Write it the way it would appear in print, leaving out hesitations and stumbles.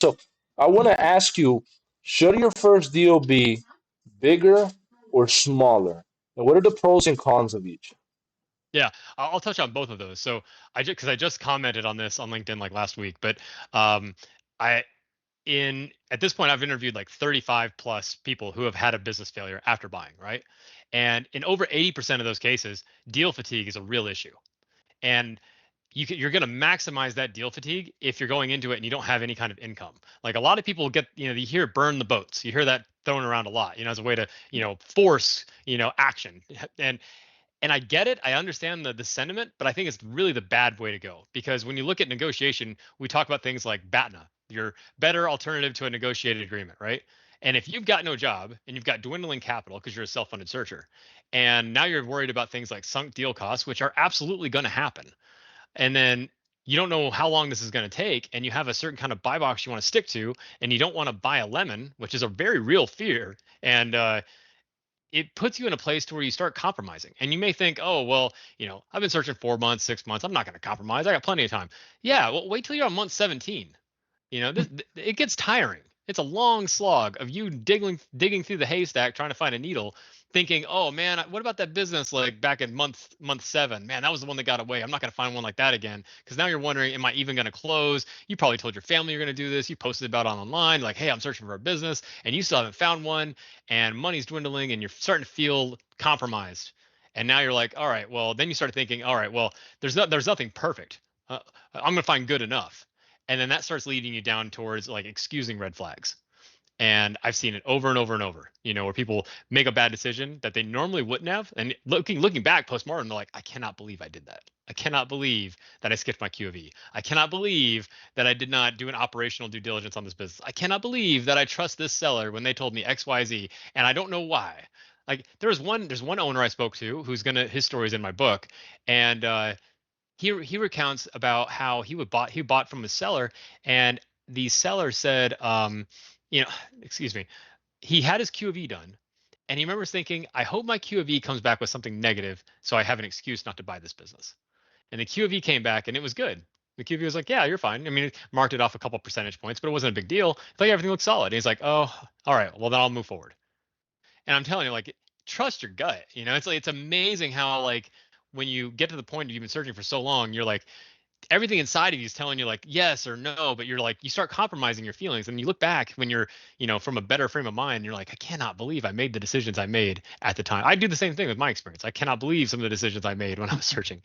So I want to ask you, should your first deal be bigger or smaller? And what are the pros and cons of each? Yeah, I'll touch on both of those. So I just commented on this on LinkedIn like last week, but um, I in at this point I've interviewed like 35 plus people who have had a business failure after buying, right? And in over 80% of those cases, deal fatigue is a real issue. And you're going to maximize that deal fatigue if you're going into it and you don't have any kind of income. Like a lot of people get, you hear burn the boats. You hear that thrown around a lot, as a way to, force, action. And and I get it. I understand the sentiment, but I think it's really the bad way to go because when you look at negotiation, we talk about things like BATNA, your better alternative to a negotiated agreement, right? And if you've got no job and you've got dwindling capital because you're a self-funded searcher, and now you're worried about things like sunk deal costs, which are absolutely going to happen, and then you don't know how long this is going to take, and you have a certain kind of buy box you want to stick to, and you don't want to buy a lemon, which is a very real fear, and it puts you in a place to where you start compromising. And you may think, oh, well, I've been searching 4 months, 6 months. I'm not going to compromise. I got plenty of time. Yeah, well, wait till you're on month 17. It gets tiring. It's a long slog of you digging through the haystack trying to find a needle, thinking, "Oh man, what about that business like back in month 7? Man, that was the one that got away. I'm not going to find one like that again." Because now you're wondering, am I even going to close? You probably told your family you're going to do this. You posted about it online, like, "Hey, I'm searching for a business," and you still haven't found one, and money's dwindling, and you're starting to feel compromised. And now you're like, "All right, well," then you start thinking, "All right, well, there's nothing perfect. I'm going to find good enough." And then that starts leading you down towards like excusing red flags. And I've seen it over and over and over, where people make a bad decision that they normally wouldn't have. And looking back postmortem, they're like, I cannot believe I did that. I cannot believe that I skipped my Q of E. I cannot believe that I did not do an operational due diligence on this business. I cannot believe that I trust this seller when they told me XYZ. And I don't know why. Like there's one owner I spoke to his story is in my book. And he recounts about how he bought from a seller, and the seller said, you know, excuse me, he had his Q of E done, and he remembers thinking, I hope my Q of E comes back with something negative, so I have an excuse not to buy this business. And the Q of E came back, and it was good. The Q of E was like, yeah, you're fine. I mean, it marked it off a couple percentage points, but it wasn't a big deal. It's like everything looked solid. And he's like, oh, all right, well then I'll move forward. And I'm telling you, like, trust your gut. It's like it's amazing how like when you get to the point of you've been searching for so long, you're like everything inside of you is telling you like yes or no, but you're like you start compromising your feelings, and you look back when you're from a better frame of mind. You're like, I cannot believe I made the decisions I made at the time. I do the same thing with my experience. I cannot believe some of the decisions I made when I was searching.